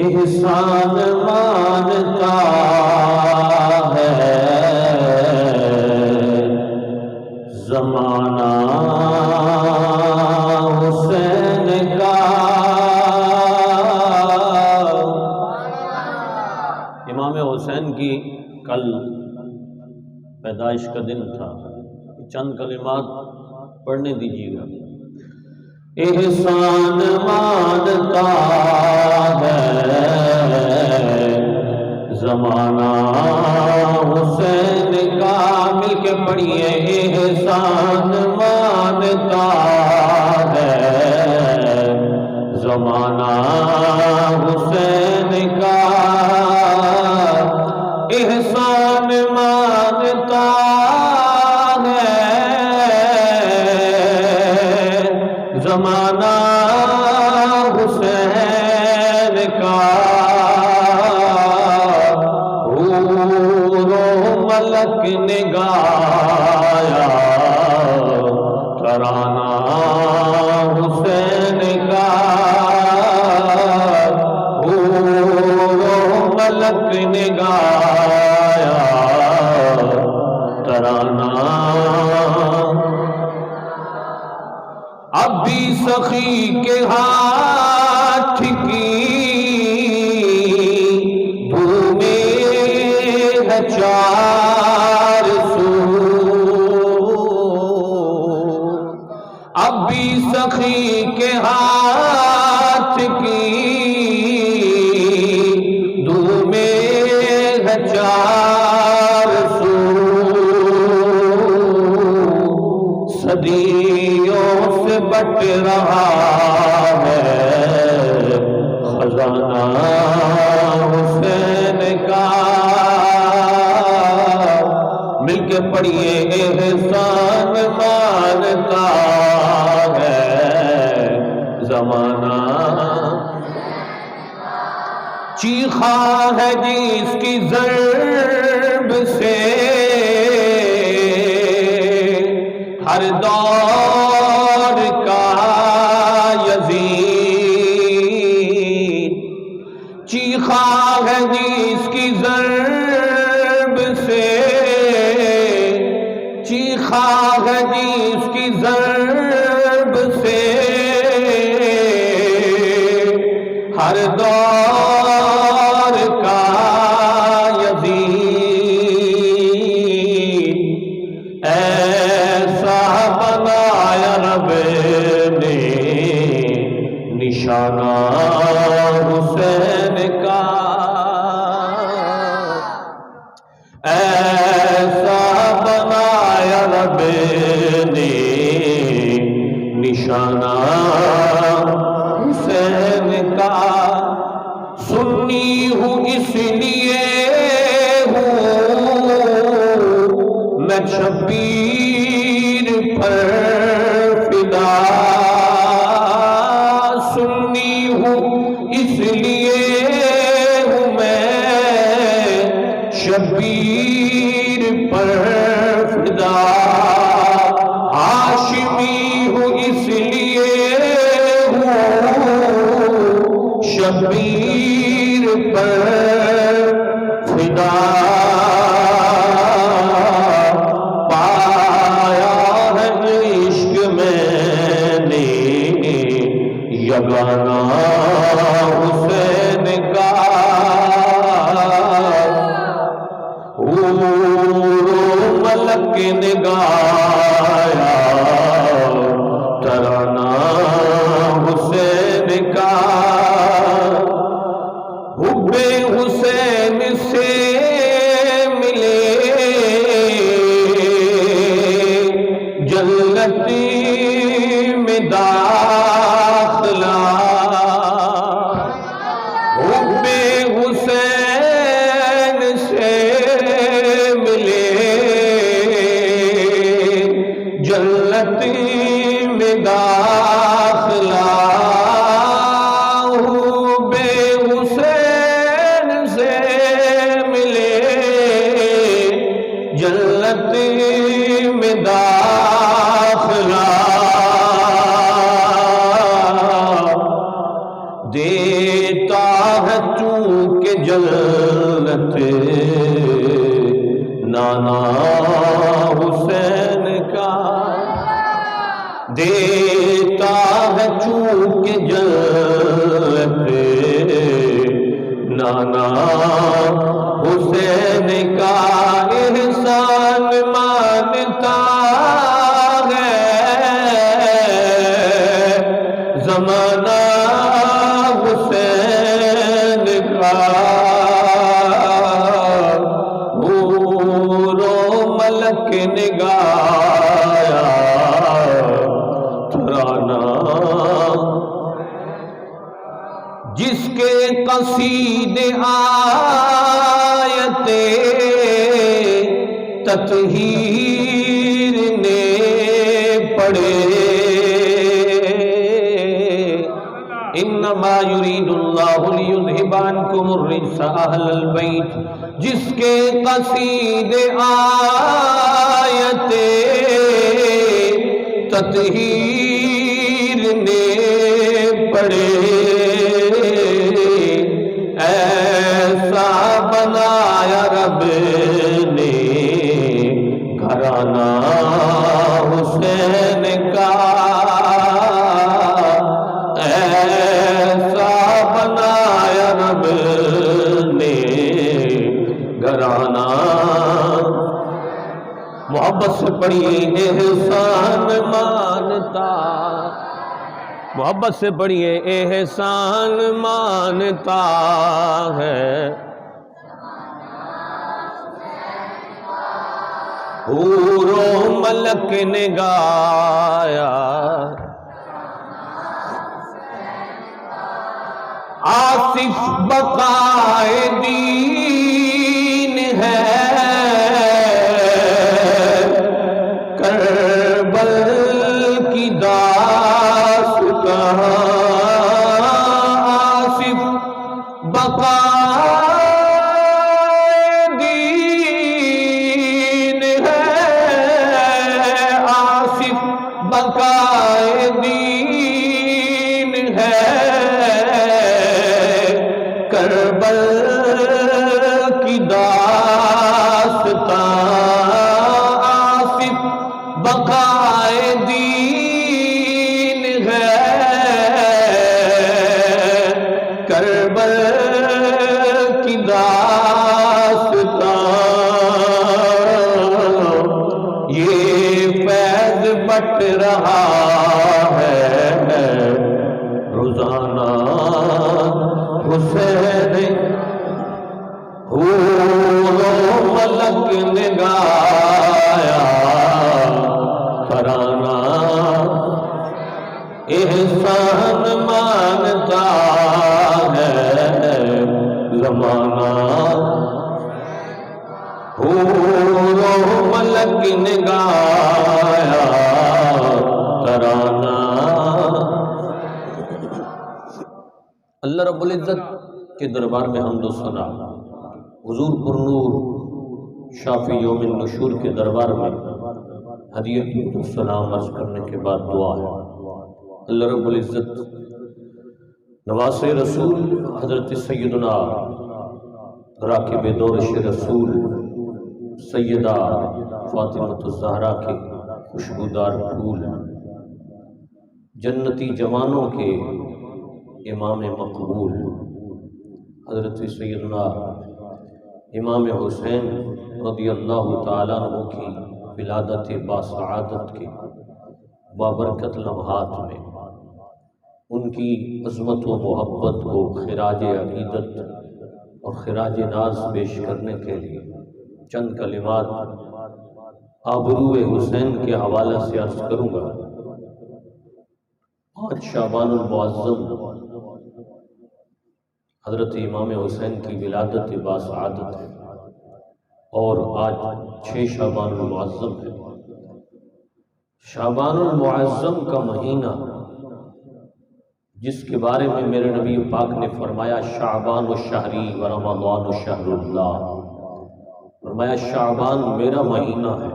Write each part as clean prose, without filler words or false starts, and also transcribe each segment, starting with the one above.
احسان مانتا ہے زمانہ حسین کا۔ امام حسین کی کل پیدائش کا دن تھا، چند کلمات پڑھنے دیجیے گا۔ احسان مانتا ہے زمانہ حسین کا، مل کے پڑھیے۔ احسان مانتا ہے زمانہ حسین کا، احسان مانتا زمانہ حسین کا، حور و ملک نے گایا ترانہ حسین کا، حور و ملک نے گایا ترانہ۔ اب بھی سخی کے ہاتھ کی دھومے ہے چار سو، اب بھی سخی کے ہاتھ کی دھومے ہے چار سو، صدیوں سے بٹ رہا ہے خزانہ حسین کا، مل کے پڑھیے۔ احسان مانتا ہے زمانہ، چیخا ہے جس کی ضرب سے ہر دور کا یزید، چیخا ہے جس کی ضرب سے، چیخا ہے جس کی ضرب سے ہر دور کا یزید، ایسا بنایا رب نے نشانہ حسین کا، ایسا بنایا رب نے نشانہ حسین کا۔ سنی ہوں اس لیے ہوں میں شبیر پر فدا، سنی ہوں اس لیے ہوں میں شبیر پر فدا، ہاشمی ہوں اس لیے ہوں شبیر پر فدا، یگانہ حسین کا، حور و ملک نے گایا ترانہ حسین کا، حب حسین سے ہے تو کہ جلتے نانا حسین کا، دیتا ہے چونکہ جلتے نانا حسین کا، احسان مانتا ہے زمانہ حسین کا، حور و ملک نے گایا ترانہ، جس کے قصیدے آیت تطہیر نے پڑھے، انما یرید اللہ لیذھب عنکم الرجس اہل البیت، جس کے قصیدے آیت تطہیر نے پڑھے، ایسا بنایا رب نے گھرانہ حسین کا، ایسا بنایا رب نے گھرانہ، محبت سے پڑھیے احسان مانتا، محبت سے پڑھیے احسان مانتا ہے، حور و ملک نے گایا، آصف بقائے دین ہے، کربل کی داستان، آصف بقائے دین ہے، آصف بقائے دین ہے، کربل کی داستان، آصف بقائے دین ہے، کربل کی داستان، یہ فیض بٹ رہا ہے روزانہ حسین، حور و ملک نے گایا ترانہ، احسان مانتا ہے زمانہ، حور و ملک نے گایا ترانہ۔ اللہ رب العزت کے دربار میں حمد و ثنا، حضور پر نور شافی یوم النشور کے دربار میں ہدیت السلام عرض کرنے کے بعد دعا ہے۔ اللہ رب العزت نواس رسول حضرت سیدنا راکب دورش رسول سیدہ فاطمۃ الزہرا کے خوشبودار پھول، جنتی جوانوں کے امام مقبول حضرت سیدنا امام حسین رضی اللہ تعالیٰ عنہ کی ولادت باسعادت کے بابرکت لمحات میں ان کی عظمت و محبت کو خراج عقیدت اور خراج ناز پیش کرنے کے لیے چند کلمات آبرو حسین کے حوالے سے عرض کروں گا۔ 5 شعبان المعظم حضرت امام حسین کی ولادت باسعادت ہے، اور آج 6 شعبان المعظم ہے۔ شعبان المعظم کا مہینہ جس کے بارے میں میرے نبی پاک نے فرمایا شعبان الشہری و رمضان شہر اللہ، فرمایا شعبان میرا مہینہ ہے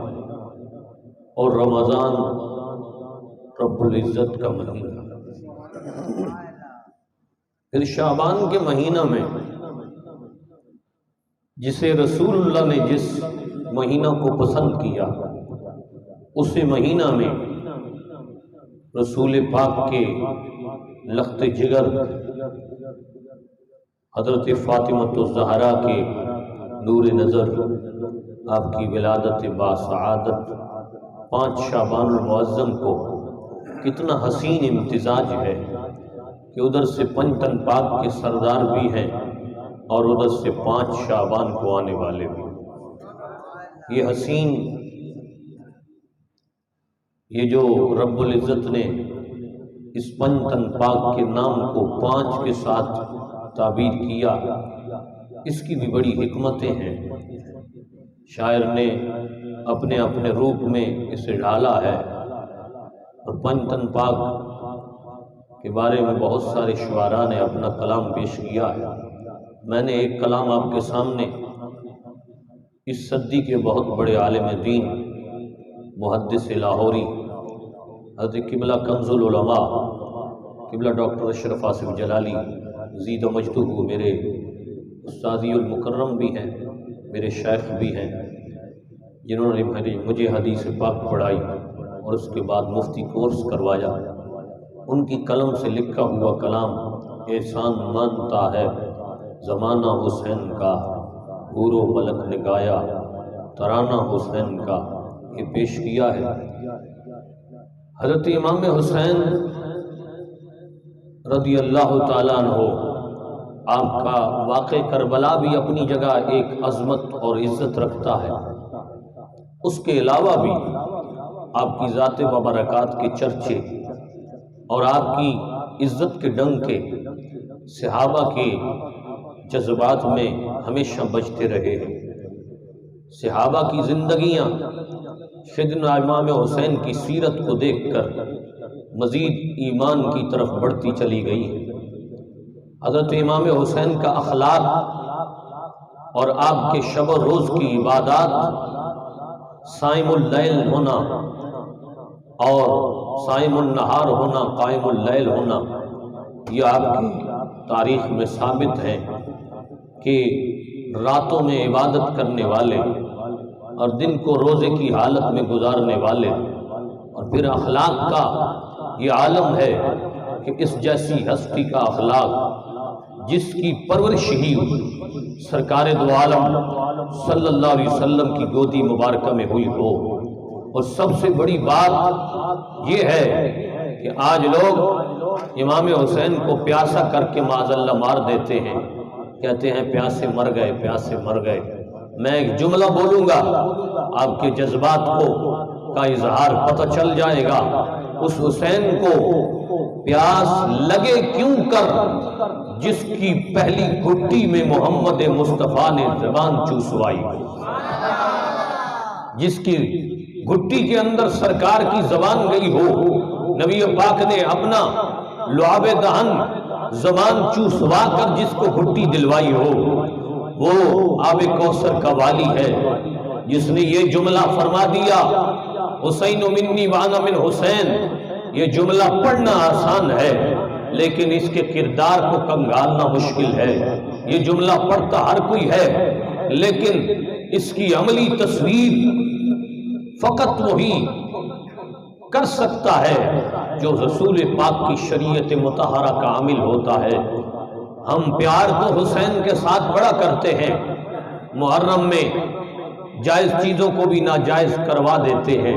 اور رمضان رب العزت کا مہینہ۔ پھر شعبان کے مہینہ میں جسے رسول اللہ نے جس مہینہ کو پسند کیا، اسی مہینہ میں رسول پاک کے لخت جگر حضرت فاطمۃ الزہرا کے نور نظر، آپ کی ولادت باسعادت 5 شعبان المعظم کو کتنا حسین امتزاج ہے کہ ادھر سے پنجتن پاک کے سردار بھی ہیں اور ادھر سے 5 شعبان کو آنے والے بھی۔ یہ حسین، یہ جو رب العزت نے اس پنجتن پاک کے نام کو 5 کے ساتھ تعبیر کیا، اس کی بھی بڑی حکمتیں ہیں۔ شاعر نے اپنے اپنے روپ میں اسے ڈھالا ہے، اور پنجتن پاک کے بارے میں بہت سارے شعراء نے اپنا کلام پیش کیا ہے۔ میں نے ایک کلام آپ کے سامنے اس صدی کے بہت بڑے عالم دین، محدث لاہوری، حضرت قبلہ کنز العلماء قبلہ ڈاکٹر اشرف آصف جلالی زید مجدہ، میرے استاذی المکرم بھی ہیں، میرے شیخ بھی ہیں، جنہوں نے مجھے حدیث پاک پڑھائی اور اس کے بعد مفتی کورس کروایا۔ ان کی قلم سے لکھا ہوا کلام احسان مانتا ہے زمانہ حسین کا، حور و ملک نے گایا ترانہ حسین کا، یہ پیش کیا ہے۔ حضرت امام حسین رضی اللہ تعالیٰ عنہ، آپ کا واقع کربلا بھی اپنی جگہ ایک عظمت اور عزت رکھتا ہے، اس کے علاوہ بھی آپ کی ذات و برکات کے چرچے اور آپ کی عزت کے ڈنکے صحابہ کے جذبات میں ہمیشہ بجتے رہے ہیں۔ صحابہ کی زندگیاں سیدنا امام حسین کی سیرت کو دیکھ کر مزید ایمان کی طرف بڑھتی چلی گئی ہے۔ حضرت امام حسین کا اخلاق اور آپ کے شب و روز کی عبادات، صائم اللیل ہونا اور صائم النہار ہونا، قائم اللیل ہونا، یہ آپ کی تاریخ میں ثابت ہے کہ راتوں میں عبادت کرنے والے اور دن کو روزے کی حالت میں گزارنے والے، اور پھر اخلاق کا یہ عالم ہے کہ اس جیسی ہستی کا اخلاق جس کی پرورش ہی سرکار دو عالم صلی اللہ علیہ وسلم کی گودی مبارکہ میں ہوئی ہو۔ اور سب سے بڑی بات یہ ہے کہ آج لوگ امام حسین کو پیاسا کر کے معاذ اللہ مار دیتے ہیں، کہتے ہیں پیاسے مر گئے، پیاسے مر گئے۔ میں ایک جملہ بولوں گا، آپ کے جذبات کو کا اظہار پتہ چل جائے گا۔ اس حسین کو پیاس لگے کیوں کر جس کی پہلی گھٹی میں محمد مصطفیٰ نے زبان چوسوائی، جس کی گھٹی کے اندر سرکار کی زبان گئی ہو، نبی پاک نے اپنا لعاب دہن زبان چوسوا کر جس کو گھٹی دلوائی ہو، وہ آب کوثر کا والی ہے جس نے یہ جملہ فرما دیا، حسین منی وانا من حسین۔ یہ جملہ پڑھنا آسان ہے لیکن اس کے کردار کو کنگالنا مشکل ہے۔ یہ جملہ پڑھتا ہر کوئی ہے لیکن اس کی عملی تصویر فقط وہی کر سکتا ہے جو رسول پاک کی شریعت مطہرہ کا عامل ہوتا ہے۔ ہم پیار تو حسین کے ساتھ بڑا کرتے ہیں، محرم میں جائز چیزوں کو بھی ناجائز کروا دیتے ہیں،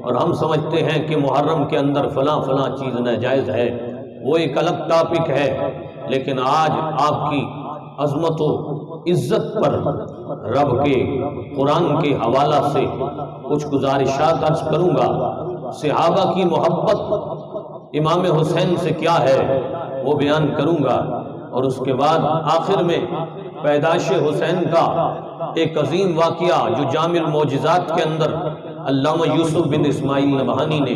اور ہم سمجھتے ہیں کہ محرم کے اندر فلاں فلاں چیز ناجائز ہے، وہ ایک الگ ٹاپک ہے۔ لیکن آج آپ کی عظمت و عزت پر رب کے قرآن کے حوالہ سے کچھ گزارشات عرض کروں گا۔ صحابہ کی محبت امام حسین سے کیا ہے وہ بیان کروں گا، اور اس کے بعد آخر میں پیدائش حسین کا ایک عظیم واقعہ جو جامع المعجزات کے اندر علامہ یوسف بن اسماعیل نبہانی نے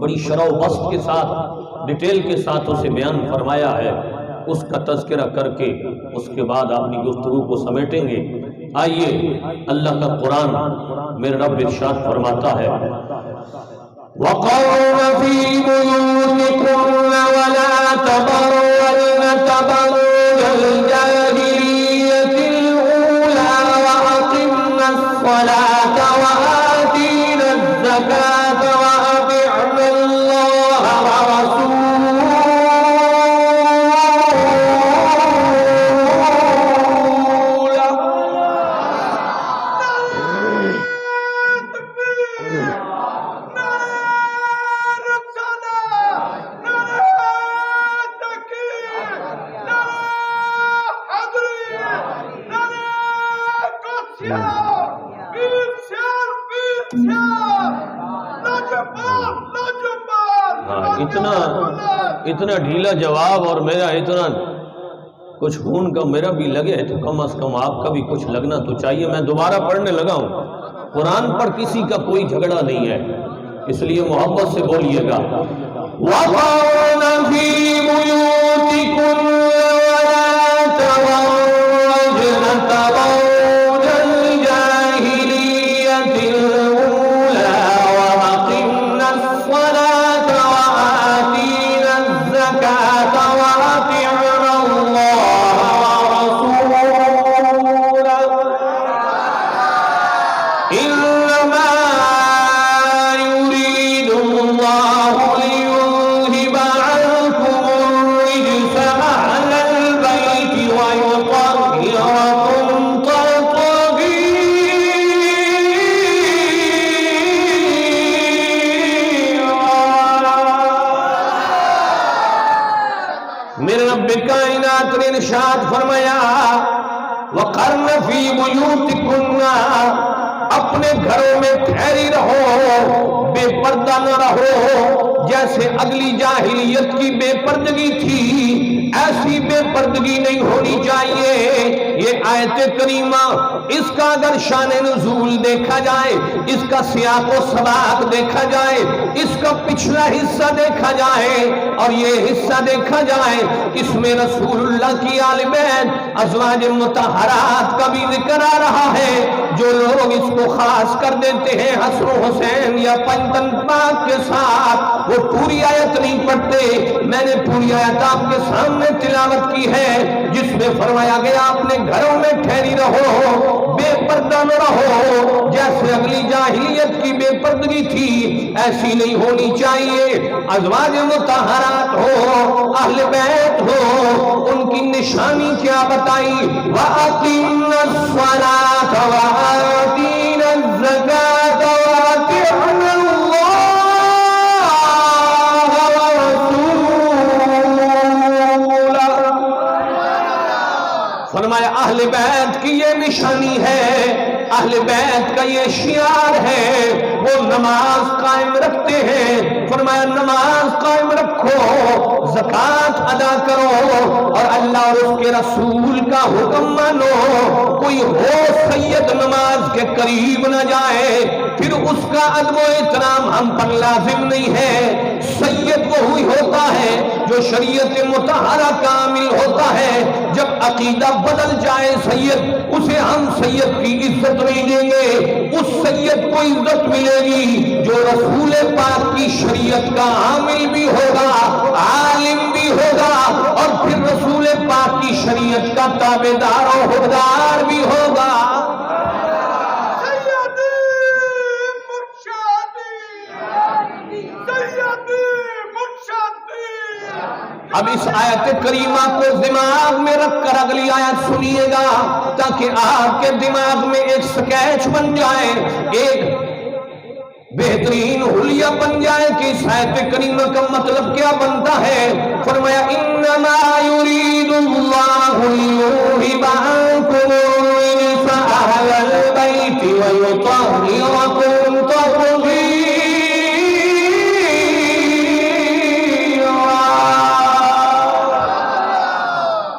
بڑی شرح و بسط کے ساتھ ڈیٹیل کے ساتھ اسے بیان فرمایا ہے، اس کا تذکرہ کر کے اس کے بعد اپنی گفتگو کو سمیٹیں گے۔ آئیے اللہ کا قرآن میرے رب ارشاد فرماتا ہے، وَقَرْنَ فِي بُيُوتِكُنَّ وَلَا تَبَرَّجْنَ تبرج الجاهلية الأولى وأقمنا الصلاة وآتينا الزكاة وأطعنا الله ورسوله اتنا ڈھیلا جواب اور میرا اتنا کچھ خون کا میرا بھی لگے تو کم از کم آپ کا بھی کچھ لگنا تو چاہیے. میں دوبارہ پڑھنے لگا ہوں. قرآن پر کسی کا کوئی جھگڑا نہیں ہے، اس لیے محبت سے بولیے گا. وَقَرْنَ فِي بُيُوتِكُنَّ وَلَا تَبَرَّجْنَ تَبَرُّجَ الْجَاهِلِيَّةِ الْأُولَىٰ وَأَقِمْنَا الصَّلَاةَ وَآتِينَا الزَّكَاةَ وَأَطِعْنَا اللَّهَ وَرَسُولَهُ إِنَّمَا يُرِيدُ اللَّهُ لِيُذْهِبَ عَنكُمُ الرِّجْسَ أَهْلَ الْبَيْتِ وَيُطَهِّرَكُمْ تَطْهِيرًا. میرے رب کائنات نے ارشاد فرمایا وَقَرْنَ فِي بُيُوتِكُنَّ، اپنے گھروں میں ٹھہری رہو، بے پردہ نہ رہو. جیسے اگلی جاہلیت کی بے پردگی تھی ایسی بے پردگی نہیں ہونی چاہیے. یہ آیت کریمہ اس کا اگر شان نزول دیکھا جائے، اس کا سیاق و سباق دیکھا جائے، اس کا پچھلا حصہ دیکھا جائے اور یہ حصہ دیکھا جائے، اس میں رسول اللہ کی آل بیت ازواج مطہرات کا بھی ذکر آ رہا ہے. جو لوگ اس کو خاص کر دیتے ہیں حسن و حسین یا پنجتن پاک کے ساتھ، وہ پوری آیت نہیں پڑھتے. میں نے پوری آیت آپ کے سامنے تلاوت کی ہے جس میں فرمایا گیا اپنے گھروں میں ٹھہری رہو، بے پردہ نہ رہو. جیسے اگلی جاہلیت کی بے پردگی تھی ایسی نہیں ہونی چاہیے. ازواج مطہرات ہو، اہل بیت ہو، ان کی نشانی کیا بتائی؟ وَأَقِمْنَا الصَّلَاةَ وَآتِينَا الزَّكَاةَ وَأَطِعْنَا اللَّهَ وَرَسُولَهُ. فرمایا اہل بیت کی یہ نشانی ہے، اہل بیت کا یہ شعار ہے، وہ نماز قائم رکھتے ہیں. فرمایا نماز قائم رکھو، زکوٰۃ ادا کرو اور اللہ اور اس کے رسول کا حکم مانو. کوئی ہو سید نماز کے قریب نہ جائے، پھر اس کا ادب و احترام ہم پر لازم نہیں ہے. سید وہی ہوتا ہے جو شریعت مطہرہ کا عامل ہوتا ہے. جب عقیدہ بدل جائے سید، اسے ہم سید کی عزت نہیں دیں گے. اس سید کو عزت ملے گی جو رسول پاک کی شریعت کا عامل بھی ہوگا، عالم بھی ہوگا اور پھر رسول پاک کی شریعت کا تابعدار و حقدار بھی ہوگا. اب اس آیت کریمہ کو دماغ میں رکھ کر اگلی آیت سنیے گا تاکہ آپ کے دماغ میں ایک سکیچ بن جائے، ایک بہترین حلیہ بن جائے کہ اس آیت کریمہ کا مطلب کیا بنتا ہے. فرمایا انما یرید اللہ لیذھب عنکم الرجس اہل البیت ویطہرکم تطہیرا.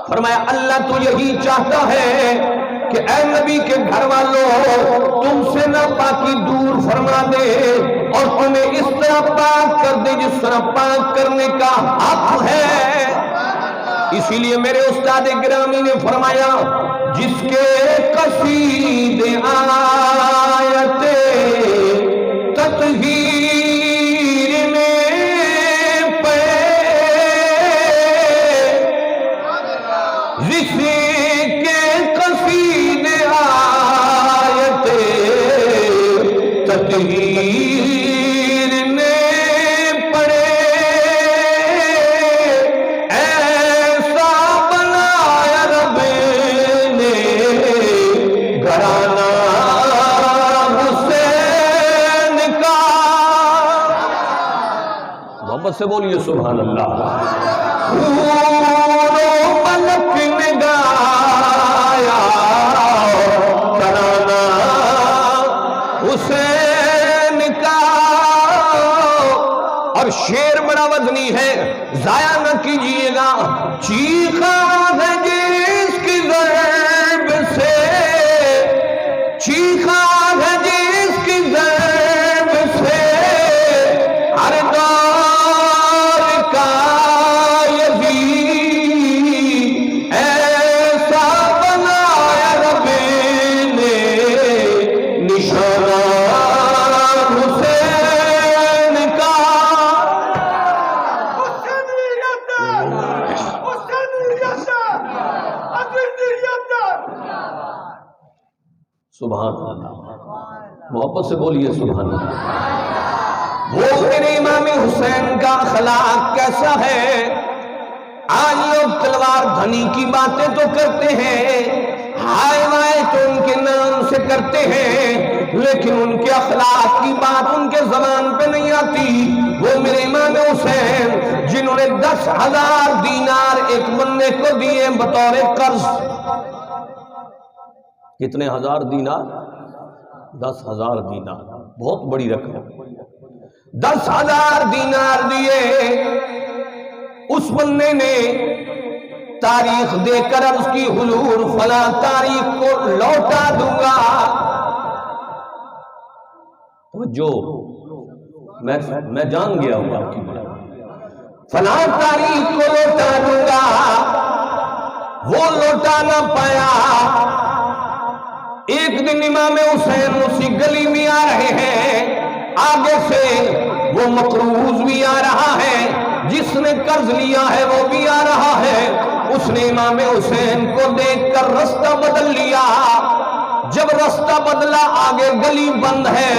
فرمایا اللہ تو یہی چاہتا ہے کہ اے نبی کے گھر والوں تم سے ناپاکی دور فرما دے اور تمہیں اس طرح پاک کر دے جس طرح پاک کرنے کا حق ہے. اسی لیے میرے استاد گرامی نے فرمایا جس کے قصید آیت تطہیر میں پے کے قصیدے آیت تطہیر نے پڑھے، ایسا بنایا رب نے گھرانہ حسین کا۔ محبت سے بولیے سبحان اللہ۔ ملک نے گایا ترانہ حسین کا، اور شعر بڑا وزنی ہے، ضائع نہ کیجیے گا۔ چیخا ہے جس کی ضرب سے، چیخا ہے جس کی ضرب سے، ہر دور کا یزید ایسا بنایا رب نے نشانہ حسین کا۔ سبحان اللہ، محبت سے بولیے سبحان اللہ۔ وہ میرے امام حسین کا اخلاق کیسا ہے؟ آج لوگ تلوار دھنی کی باتیں تو کرتے ہیں، ہائے وائے تو ان کے نام سے کرتے ہیں، لیکن ان کے اخلاق کی بات ان کے زبان پہ نہیں آتی۔ وہ میرے امام حسین جنہوں نے 10,000 دینار ایک بندے کو دیے بطور قرض۔ کتنے ہزار دینار؟ 10,000 دینار، بہت بڑی رقم۔ 10,000 دینار دیے، اس بندے نے تاریخ دے کر عرض کی حضور فلاں تاریخ کو لوٹا دوں گا۔ جو میں جان گیا ہوں آپ کی بات، فلاں تاریخ کو لوٹا دوں گا، وہ لوٹا نہ پایا۔ ایک دن امام حسین اسی گلی میں آ رہے ہیں، آگے سے وہ مقروض بھی آ رہا ہے، جس نے قرض لیا ہے وہ بھی آ رہا ہے۔ اس نے امام حسین کو دیکھ کر رستہ بدل لیا۔ جب رستہ بدلا، آگے گلی بند ہے،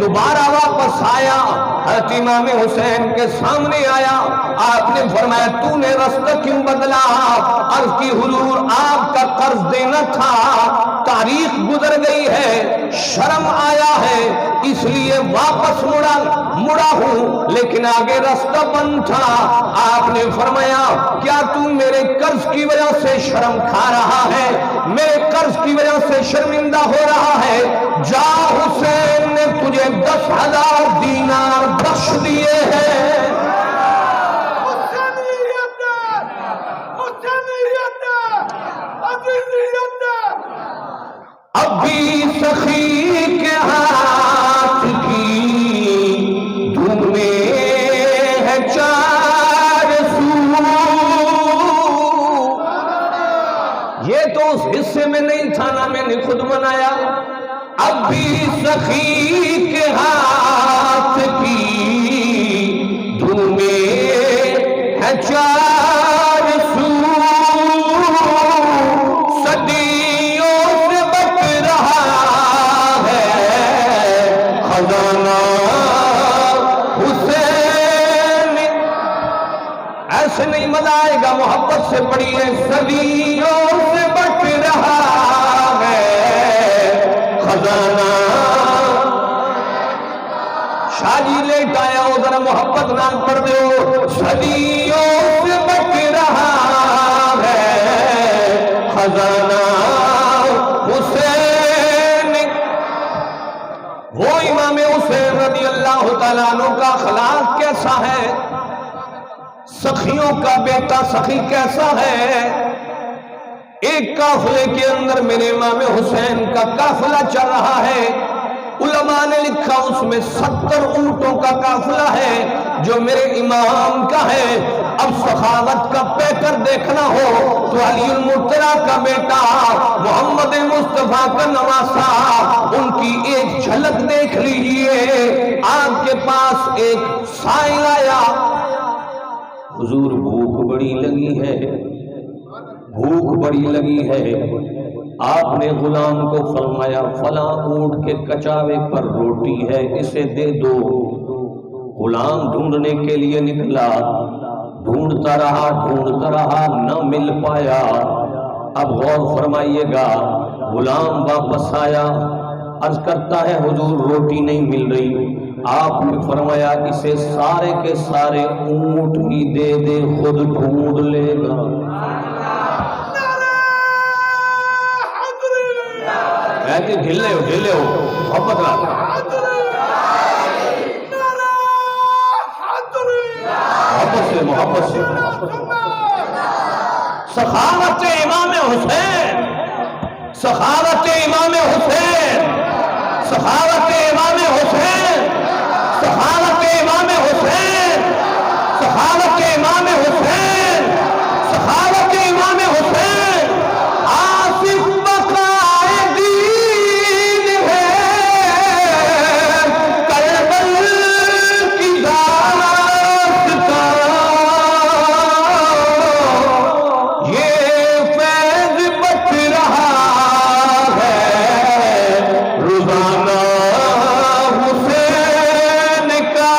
دوبارہ واپس آیا، حضرت امام حسین کے سامنے آیا۔ آپ نے فرمایا تو نے رستہ کیوں بدلا؟ عرض کی حضور آپ کا قرض دینا تھا، تاریخ گزر گئی ہے، شرم آیا ہے، اس لیے واپس مڑا ہوں، لیکن آگے راستہ بند تھا۔ آپ نے فرمایا کیا تو میرے قرض کی وجہ سے شرم کھا رہا ہے، میرے قرض کی وجہ سے شرمندہ ہو رہا ہے؟ جا، حسین نے تجھے 10,000 دینار بخش دیے ہیں۔ ابھی سخی کے ہاتھ کی دھن میں ہے 4 سو، یہ تو اس حصے میں نہیں تھا نا، میں نے خود بنایا۔ ابھی سخی کے ہاتھ کی دھن میں ہے 4 سو، صدیوں سے بچ رہا ہے خزانہ حسین۔ ایسے نہیں مزہ آئے گا، محبت سے پڑھیے، صدیوں سے بچ رہا ہے خزانہ۔ شاہ جی لیٹ آیا ہو، ذرا محبت نام پڑھ دو، صدیوں سے بچ رہا ہے خزانہ حسین۔ وہ امام حسین رضی اللہ تعالیٰ عنہ کا اخلاق کیسا ہے، سخیوں کا بیٹا سخی کیسا ہے؟ ایک قافلے کے اندر میرے امام حسین کا قافلہ چل رہا ہے، علماء نے لکھا اس میں 70 اونٹوں کا قافلہ ہے جو میرے امام کا ہے۔ اب سخاوت کا پیکر دیکھنا ہو تو علی المرتضیٰ کا بیٹا، محمد مصطفیٰ کا نواسا، ان کی ایک جھلک دیکھ لیجئے۔ آپ کے پاس ایک سائل آیا، حضور بھوک بڑی لگی ہے، بھوک بڑی لگی ہے، آپ نے غلام کو فرمایا فلاں اونٹ کے کچاوے پر روٹی ہے، اسے دے دو۔ غلام ڈھونڈنے کے لیے نکلا، ڈھونڈتا رہا نہ مل پایا۔ اب غور فرمائیے گا، غلام واپس آیا، عرض کرتا ہے حضور روٹی نہیں مل رہی۔ آپ نے فرمایا اسے سارے کے سارے اونٹ ہی دے دے، خود ڈھونڈ لے گا۔ ڈھلے ہو محبت رہا، محبت سے سخاوت امام حسین، سخاوت امام حسین، سخاوت امام حسین، سخاوت امام حسین، سخاوت امام حسین، سخاوت امام حسین۔ آصف بقائے دین ہے، کربل کی داستان، یہ فیض بچ رہا ہے روزانہ حسین کا۔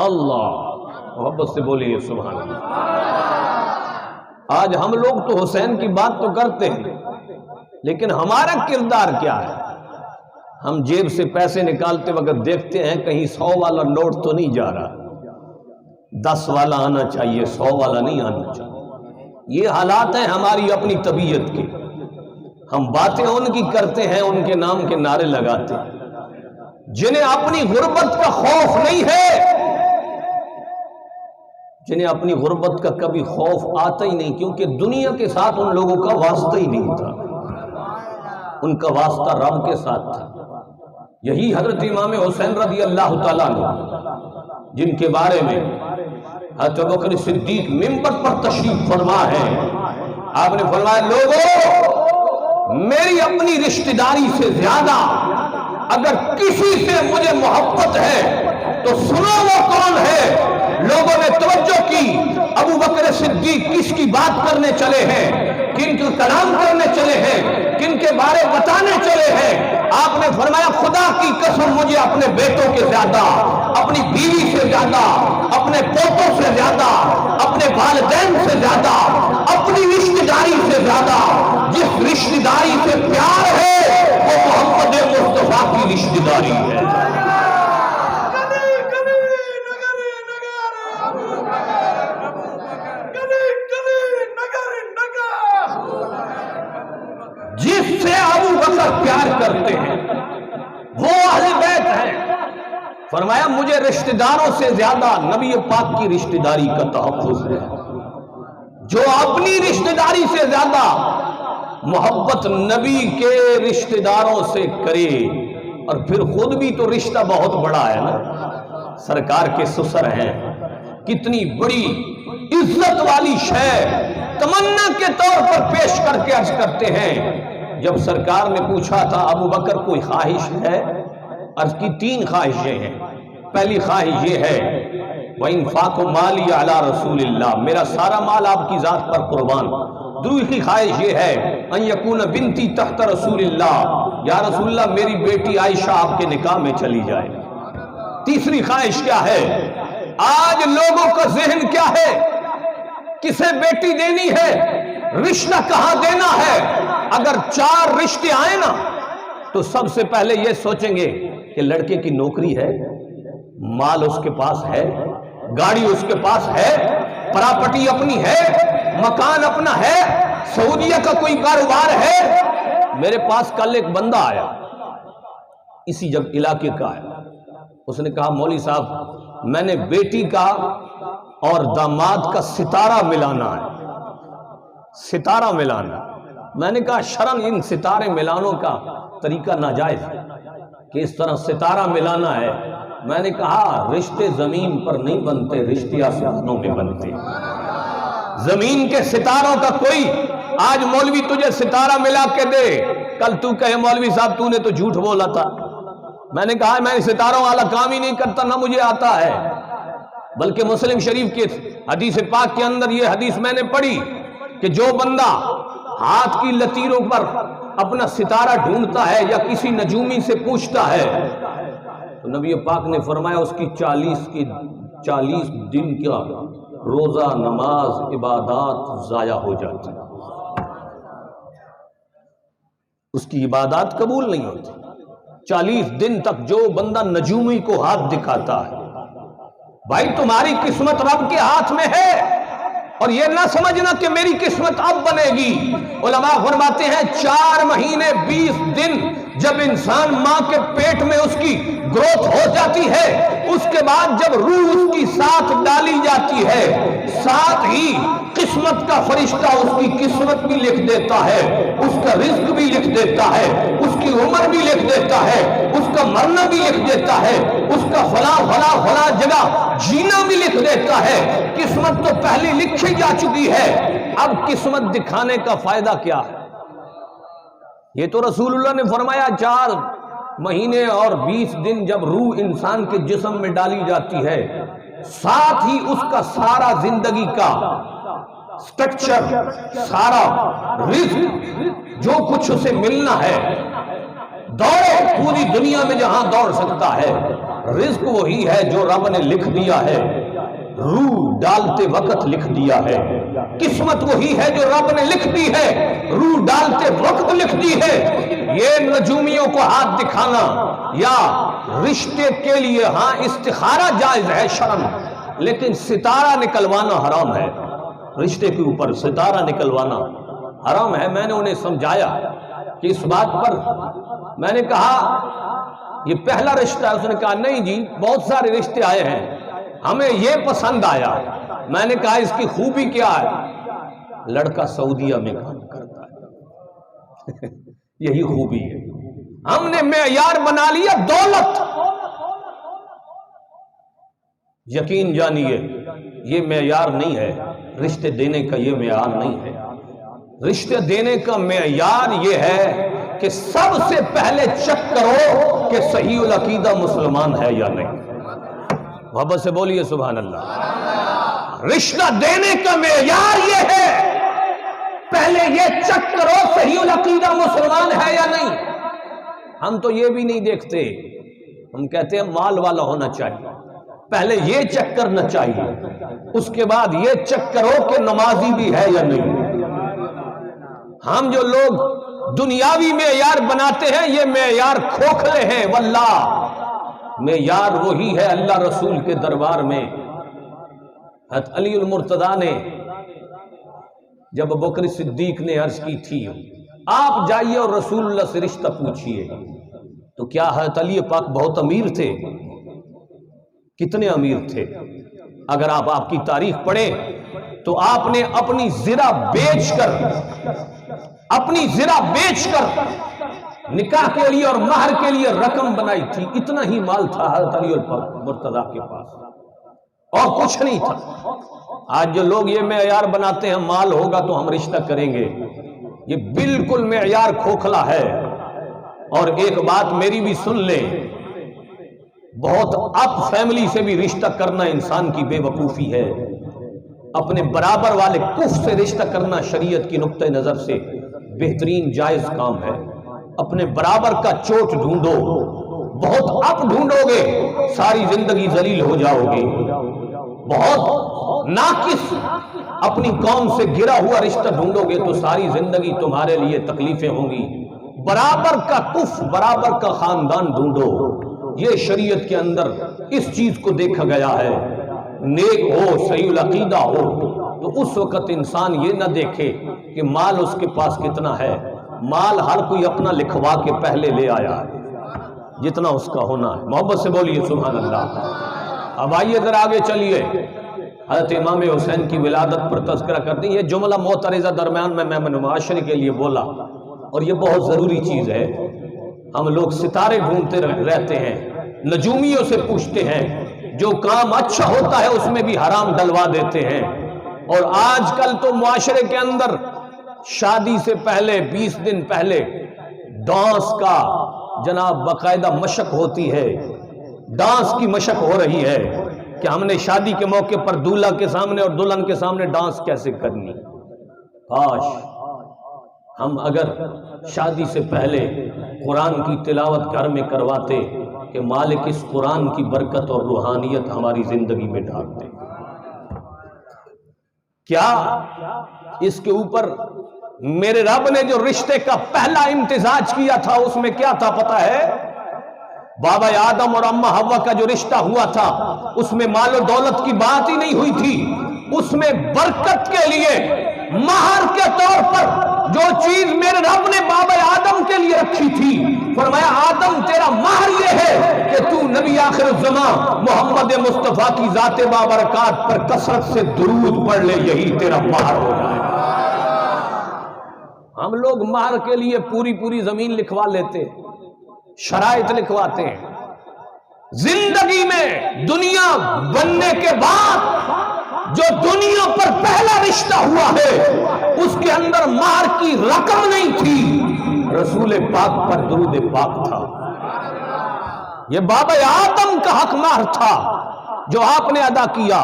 اللہ محبت سے بولیے سبحان اللہ۔ آج ہم لوگ تو حسین کی بات تو کرتے ہیں، لیکن ہمارا کردار کیا ہے؟ ہم جیب سے پیسے نکالتے وقت دیکھتے ہیں کہیں 100 والا نوٹ تو نہیں جا رہا، 10 والا آنا چاہیے، 100 والا نہیں آنا چاہیے۔ یہ حالات ہیں ہماری اپنی طبیعت کے۔ ہم باتیں ان کی کرتے ہیں، ان کے نام کے نعرے لگاتے ہیں، جنہیں اپنی غربت کا خوف نہیں ہے، جنہیں اپنی غربت کا کبھی خوف آتا ہی نہیں، کیونکہ دنیا کے ساتھ ان لوگوں کا واسطہ ہی نہیں تھا، ان کا واسطہ رب کے ساتھ تھا۔ یہی حضرت امام حسین رضی اللہ تعالیٰ عنہ، جن کے بارے میں حضرت ابوبکر صدیق منبر پر تشریف فرما ہے، آپ نے فرمایا لوگوں میری اپنی رشتہ داری سے زیادہ اگر کسی سے مجھے محبت ہے تو سنو وہ کون ہے۔ لوگوں نے توجہ کی، ابو بکر صدیق کس کی بات کرنے چلے ہیں، کن کا کلام کرنے چلے ہیں، کن کے بارے بتانے چلے ہیں۔ آپ نے فرمایا خدا کی قسم مجھے اپنے بیٹوں کے زیادہ، اپنی بیوی سے زیادہ، اپنے پوتوں سے زیادہ، اپنے والدین سے زیادہ، اپنی رشتہ داری سے زیادہ، جس رشتہ داری سے پیار ہے وہ محمد مصطفیٰ کی رشتہ داری ہے۔ جس سے ابو بکر پیار کرتے ہیں وہ اہل بیت ہیں۔ فرمایا مجھے رشتہ داروں سے زیادہ نبی پاک کی رشتہ داری کا تحفظ ہے۔ جو اپنی رشتہ داری سے زیادہ محبت نبی کے رشتہ داروں سے کرے، اور پھر خود بھی تو رشتہ بہت بڑا ہے نا، سرکار کے سسر ہیں، کتنی بڑی عزت والی شے تمنا کے طور پر پیش کر کے عرض کرتے ہیں۔ جب سرکار نے پوچھا تھا ابو بکر کوئی خواہش ہے، عرض کی 3 خواہشیں ہیں۔ پہلی خواہش یہ ہے وَإِنفَاقُ مَالِي عَلَى رَسُولِ اللَّهِ، میرا سارا مال آپ کی ذات پر قربان۔ دوسری خواہش یہ ہے ان یکون بنتی تحت رسول اللہ، یا رسول اللہ میری بیٹی عائشہ آپ کے نکاح میں چلی جائے۔ تیسری خواہش کیا ہے؟ آج لوگوں کا ذہن کیا ہے؟ کسے بیٹی دینی ہے، رشتہ کہاں دینا ہے؟ اگر 4 رشتے آئیں نا تو سب سے پہلے یہ سوچیں گے کہ لڑکے کی نوکری ہے، مال اس کے پاس ہے، گاڑی اس کے پاس ہے، پراپرٹی اپنی ہے، مکان اپنا ہے، سعودیہ کا کوئی کاروبار ہے۔ میرے پاس کل ایک بندہ آیا، اسی جب علاقے کا آیا، اس نے کہا مولوی صاحب میں نے بیٹی کا اور داماد کا ستارہ ملانا ہے، ستارہ ملانا۔ میں نے کہا شرعاً ان ستارے ملانوں کا طریقہ ناجائز ہے کہ اس طرح ستارہ ملانا ہے۔ میں نے کہا رشتے زمین پر نہیں بنتے، رشتے آسمانوں میں بنتے۔ زمین کے ستاروں کا کوئی آج مولوی تجھے ستارہ ملا کے دے، کل تو کہے مولوی صاحب تو نے تو جھوٹ بولا تھا۔ میں نے کہا میں ستاروں والا کام ہی نہیں کرتا، نہ مجھے آتا ہے۔ بلکہ مسلم شریف کے حدیث پاک کے اندر یہ حدیث میں نے پڑھی کہ جو بندہ ہاتھ کی لکیروں پر اپنا ستارہ ڈھونڈتا ہے یا کسی نجومی سے پوچھتا ہے تو نبی پاک نے فرمایا اس کی 40 دن کا روزہ نماز عبادات ضائع ہو جاتی، اس کی عبادات قبول نہیں ہوتی۔ 40 دن تک جو بندہ نجومی کو ہاتھ دکھاتا ہے، بھائی تمہاری قسمت رب کے ہاتھ میں ہے، اور یہ نہ سمجھنا کہ میری قسمت اب بنے گی۔ علماء فرماتے ہیں 4 مہینے 20 دن جب انسان ماں کے پیٹ میں اس کی گروتھ ہو جاتی ہے، اس کے بعد جب روح اس کی ساتھ ڈالی جاتی ہے، ساتھ ہی قسمت کا فرشتہ اس کی قسمت بھی لکھ دیتا ہے، اس کا رزق بھی لکھ دیتا ہے، اس کی عمر بھی لکھ دیتا ہے، اس کا مرنا بھی لکھ دیتا ہے، اس کا فلاں جگہ جینا بھی لکھ دیتا ہے۔ قسمت تو پہلے لکھی جا چکی ہے، اب قسمت دکھانے کا فائدہ کیا ہے؟ یہ تو رسول اللہ نے فرمایا 4 مہینے اور 20 دن جب روح انسان کے جسم میں ڈالی جاتی ہے، ساتھ ہی اس کا سارا زندگی کا سٹرکچر، سارا رزق جو کچھ اسے ملنا ہے، دوڑے پوری دنیا میں جہاں دوڑ سکتا ہے، رزق وہی ہے جو رب نے لکھ دیا ہے، روح ڈالتے وقت لکھ دیا ہے۔ قسمت وہی ہے جو رب نے لکھ دی ہے، روح ڈالتے وقت لکھ دی ہے۔ یہ نجومیوں کو ہاتھ دکھانا یا رشتے کے لیے ہاں استخارہ جائز ہے شرعاً، لیکن ستارہ نکلوانا حرام ہے۔ رشتے کے اوپر ستارہ نکلوانا حرام ہے۔ میں نے انہیں سمجھایا کہ اس بات پر میں نے کہا یہ پہلا رشتہ ہے، اس نے کہا نہیں جی بہت سارے رشتے آئے ہیں، ہمیں یہ پسند آیا۔ میں نے کہا اس کی خوبی کیا ہے؟ لڑکا سعودیہ میں کام کرتا ہے یہی خوبی ہے۔ ہم نے معیار بنا لیا دولت۔ یقین جانیے یہ معیار نہیں ہے، رشتے دینے کا یہ معیار نہیں ہے۔ رشتے دینے کا معیار یہ ہے کہ سب سے پہلے چیک کرو کہ صحیح العقیدہ مسلمان ہے یا نہیں۔ محبت سے بولیے سبحان اللہ۔ رشتہ دینے کا معیار یہ ہے، پہلے یہ چیک کرو صحیح العقیدہ مسلمان ہے یا نہیں۔ ہم تو یہ بھی نہیں دیکھتے، ہم کہتے ہیں مال والا ہونا چاہیے، پہلے یہ چیک کرنا چاہیے، اس کے بعد یہ چیک کرو کہ نمازی بھی ہے یا نہیں۔ ہم جو لوگ دنیاوی معیار بناتے ہیں یہ معیار کھوکھلے ہیں، واللہ معیار وہی ہے اللہ رسول کے دربار میں۔ حضرت علی المرتضیٰ نے جب ابوبکر صدیق نے عرض کی تھی آپ جائیے اور رسول اللہ سے رشتہ پوچھئے، تو کیا حضرت علی پاک بہت امیر تھے؟ کتنے امیر تھے؟ اگر آپ کی تاریخ پڑھیں تو آپ نے اپنی زرہ بیچ کر نکاح کے لیے اور مہر کے لیے رقم بنائی تھی۔ اتنا ہی مال تھا حضرت علی مرتضیٰ کے پاس اور کچھ نہیں تھا۔ آج جو لوگ یہ معیار بناتے ہیں مال ہوگا تو ہم رشتہ کریں گے، یہ بالکل معیار کھوکھلا ہے۔ اور ایک بات میری بھی سن لیں، بہت اپ فیملی سے بھی رشتہ کرنا انسان کی بے وقوفی ہے۔ اپنے برابر والے کف سے رشتہ کرنا شریعت کی نقطہ نظر سے بہترین جائز کام ہے۔ اپنے برابر کا چوٹ ڈھونڈو، بہت اپ ڈھونڈو گے ساری زندگی ذلیل ہو جاؤ گے۔ بہت ناقص اپنی قوم سے گرا ہوا رشتہ ڈھونڈو گے تو ساری زندگی تمہارے لیے تکلیفیں ہوں گی۔ برابر کا کف، برابر کا خاندان ڈھونڈو۔ یہ شریعت کے اندر اس چیز کو دیکھا گیا ہے، نیک ہو، صحیح العقیدہ ہو تو اس وقت انسان یہ نہ دیکھے کہ مال اس کے پاس کتنا ہے۔ مال ہر کوئی اپنا لکھوا کے پہلے لے آیا ہے جتنا اس کا ہونا ہے۔ محبت سے بولیے سبحان اللہ۔ اب آئیے ذرا آگے چلیے، حضرت امام حسین کی ولادت پر تذکرہ کرتے ہیں۔ یہ جملہ معترضہ درمیان میں معاشرے کے لیے بولا، اور یہ بہت ضروری چیز ہے۔ ہم لوگ ستارے ڈھونڈتے رہتے ہیں، نجومیوں سے پوچھتے ہیں، جو کام اچھا ہوتا ہے اس میں بھی حرام ڈلوا دیتے ہیں۔ اور آج کل تو معاشرے کے اندر شادی سے پہلے 20 دن پہلے ڈانس کا جناب باقاعدہ مشق ہوتی ہے، ڈانس کی مشق ہو رہی ہے۔ کہ ہم نے شادی کے موقع پر دولہا کے سامنے اور دلہن کے سامنے ڈانس کیسے کرنی. کاش ہم اگر شادی سے پہلے قرآن کی تلاوت گھر میں کرواتے کہ مالک اس قرآن کی برکت اور روحانیت ہماری زندگی میں ڈالتے. کیا اس کے اوپر میرے رب نے جو رشتے کا پہلا امتزاج کیا تھا اس میں کیا تھا پتہ ہے؟ بابا آدم اور اماں حوا کا جو رشتہ ہوا تھا اس میں مال و دولت کی بات ہی نہیں ہوئی تھی. اس میں برکت کے لیے مہر کے طور پر جو چیز میرے رب نے بابا آدم کے لیے رکھی تھی، فرمایا آدم تیرا مہر یہ ہے کہ تو نبی آخر الزمان محمد مصطفیٰ کی ذات بابرکات پر کثرت سے درود پڑھ لے، یہی تیرا مہر ہو جائے. ہم لوگ مہر کے لیے پوری زمین لکھوا لیتے، شرائط لکھواتے ہیں. زندگی میں دنیا بننے کے بعد جو دنیا پر پہلا رشتہ ہوا ہے اس کے اندر مہر کی رقم نہیں تھی، رسول پاک پر درود پاک تھا. یہ بابا آدم کا حق مہر تھا جو آپ نے ادا کیا.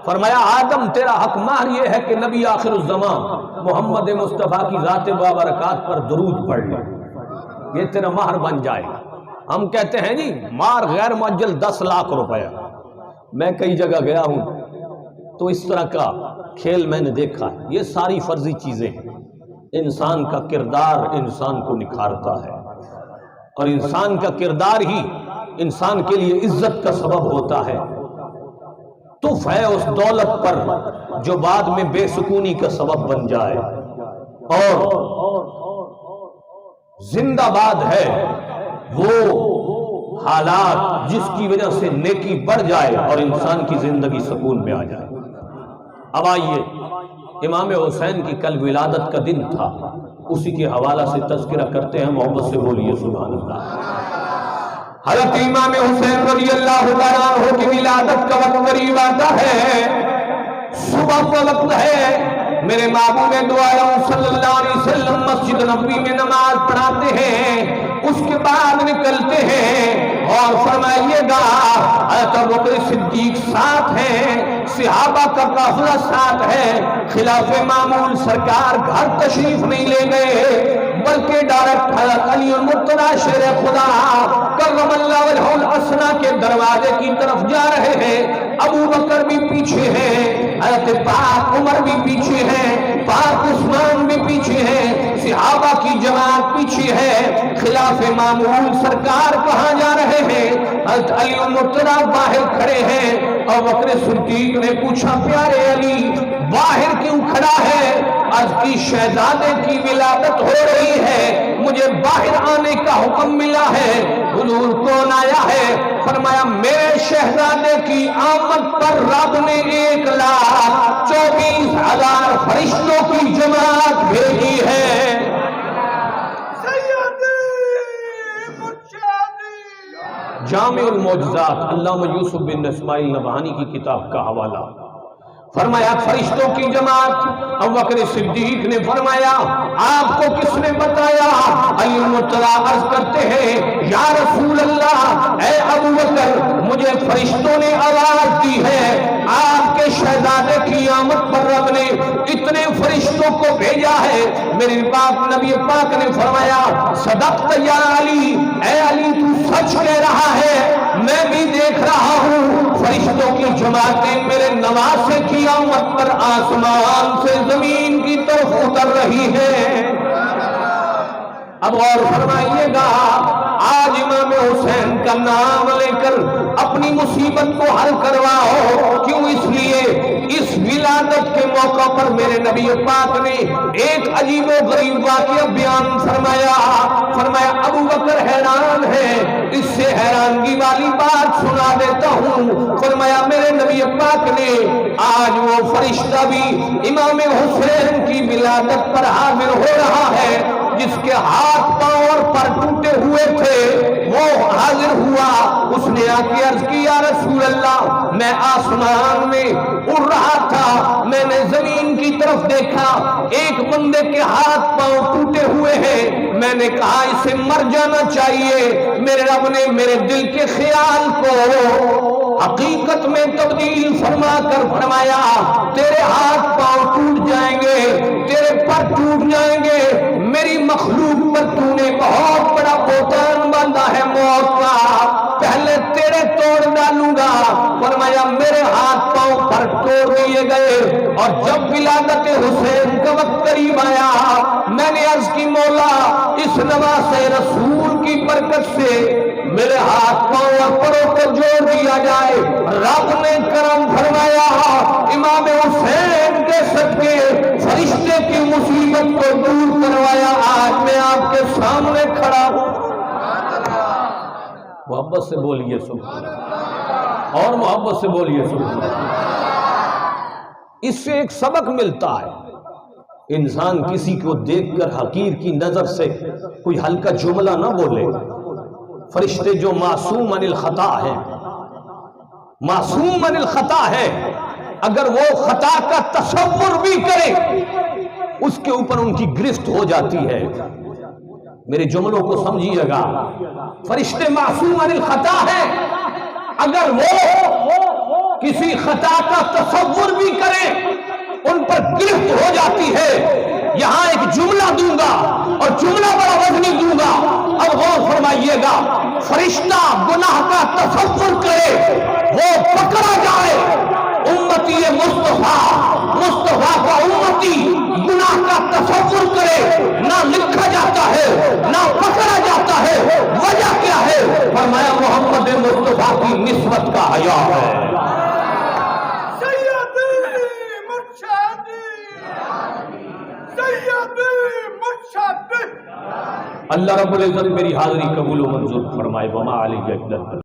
فرمایا آدم تیرا حق مہر یہ ہے کہ نبی آخر الزمان محمد مصطفیٰ کی ذات بابرکات پر درود پڑھ لے، یہ تیرا مہر بن جائے. ہم کہتے ہیں جی مہر غیر معجل 10 لاکھ روپیہ. میں کئی جگہ گیا ہوں تو اس طرح کا کھیل میں نے دیکھا. یہ ساری فرضی چیزیں ہیں. انسان کا کردار انسان کو نکھارتا ہے اور انسان کا کردار ہی انسان کے لیے عزت کا سبب ہوتا ہے. تف ہے اس دولت پر جو بعد میں بے سکونی کا سبب بن جائے، اور زندہ باد ہے وہ حالات جس کی وجہ سے نیکی بڑھ جائے اور انسان کی زندگی سکون میں آ جائے. اب آئیے امام حسین کی کل ولادت کا دن تھا، اسی کے حوالہ سے تذکرہ کرتے ہیں. محبت سے بولیے سبحان اللہ. حضرت امام حسین رضی اللہ تعالیٰ عنہ کی ولادت کا وقت قریب آتا ہے. صبح کا وقت ہے. میرے محبوب دو عالم صلی اللہ علیہ وسلم مسجد نبوی میں نماز پڑھاتے ہیں، اس کے بعد نکلتے ہیں اور فرمائیے گا حضرت ابوبکر صدیق ساتھ ہیں، صحابہ کا قافلہ ساتھ ہے. خلاف معمول سرکار گھر تشریف نہیں لے گئے بلکہ ڈائریکٹ حضرت علی المرتضی شیر خدا کرم اللہ وجہہ الحسنہ کے دروازے کی طرف جا رہے ہیں. ابو بکر بھی پیچھے ہیں، حضرت پاک عمر بھی پیچھے ہیں، پاک عثمان بھی پیچھے ہیں، صحابہ کی جماعت پیچھے ہے. خلاف معمول سرکار کہاں جا رہے ہیں؟ حضرت علی المرتضی باہر کھڑے ہیں. ابو بکر صدیق نے پوچھا پیارے علی باہر کیوں کھڑا ہے؟ آج کی شہزادے کی ولادت ہو رہی ہے، مجھے باہر آنے کا حکم ملا ہے. حضور کون آیا ہے؟ فرمایا میرے شہزادے کی آمد پر رب نے 1,24,000 فرشتوں کی جماعت بھیجی ہے. جامع المعجزات علامہ یوسف بن اسماعیل نبہانی کی کتاب کا حوالہ. فرمایا فرشتوں کی جماعت. ابو بکر صدیق نے فرمایا آپ کو کس نے بتایا؟ علی المرتضی عرض کرتے ہیں یا رسول اللہ اے ابو بکر مجھے فرشتوں نے آواز دی ہے آپ کے شہزادے کی آمد پر رب نے اتنے فرشتوں کو بھیجا ہے. میرے پاک نبی پاک نے فرمایا صدقت یا علی، اے علی تو سچ کہہ رہا ہے، میں بھی دیکھ رہا ہوں فرشتوں کی جماعتیں میرے نواسے کی آمد پر آسمان سے زمین کی طرف اتر رہی ہے. اب اور فرمائیے گا آج امام حسین کا نام لے کر اپنی مصیبت کو حل کرواؤ. کیوں؟ اس لیے اس ولادت کے موقع پر میرے نبی پاک نے ایک عجیب و غریب واقعہ بیان فرمایا. فرمایا ابو بکر حیران ہے، اس سے حیرانگی والی بات سنا دیتا ہوں. فرمایا میرے نبی پاک نے آج وہ فرشتہ بھی امام حسین کی ولادت پر حاضر ہو رہا ہے جس کے ہاتھ پاؤں اور پر ٹوٹے ہوئے تھے، وہ حاضر ہوا. اس نے آ کے عرض کی یا رسول اللہ میں آسمان میں اڑ رہا تھا، میں نے زمین کی طرف دیکھا ایک بندے کے ہاتھ پاؤں ٹوٹے ہوئے ہیں، میں نے کہا اسے مر جانا چاہیے. میرے رب نے میرے دل کے خیال کو حقیقت میں تبدیل فرما کر فرمایا تیرے ہاتھ پاؤں ٹوٹ جائیں گے، تیرے پر ٹوٹ جائیں گے، میری مخلوق پر تو نے بہت بڑا بہتان باندھا ہے موت کا، پہلے تیرے توڑ ڈالوں گا۔ فرمایا میرے ہاتھ پاؤں پر توڑ دیے گئے، اور جب ولادت حسین کا وقت قریب آیا میں نے عرض کی مولا اس نواز رسول کی برکت سے میرے ہاتھ پاؤں اور پروں کو جوڑ دیا جائے۔ رب نے کرم فرمایا، امام حسین کے صدقے فرشتے کی مصیبت کو دور کروایا، آج میں آپ کے سامنے کھڑا ہوں۔ محبت سے بولیے سبحان اللہ، اور محبت سے بولیے سبحان اللہ۔ اس سے ایک سبق ملتا ہے، انسان کسی کو دیکھ کر حقیر کی نظر سے کوئی ہلکا جملہ نہ بولے۔ فرشتے جو معصوم عن الخطا ہے، معصوم عن الخطا ہے، اگر وہ خطا کا تصور بھی کرے اس کے اوپر ان کی گرفت ہو جاتی ہے۔ میرے جملوں کو سمجھیے گا، فرشتے معصوم عن الخطا ہے، اگر وہ کسی خطا کا تصور بھی کرے ان پر گرفت ہو جاتی ہے۔ یہاں ایک جملہ دوں گا اور جملہ بڑا وزنی دوں گا، اب غور فرمائیے گا۔ فرشتہ گناہ کا تصور کرے، وہ پکڑا جائے، امتی مصطفیٰ، مصطفیٰ کا امتی گناہ کا تصور کرے، نہ لکھا جاتا ہے نہ پکڑا جاتا ہے۔ وجہ کیا ہے؟ فرمایا محمد مصطفیٰ کی نسبت کا حیا ہے۔ اللہ رب العزت میری حاضری قبول و منظور فرمائے۔ وما علیہ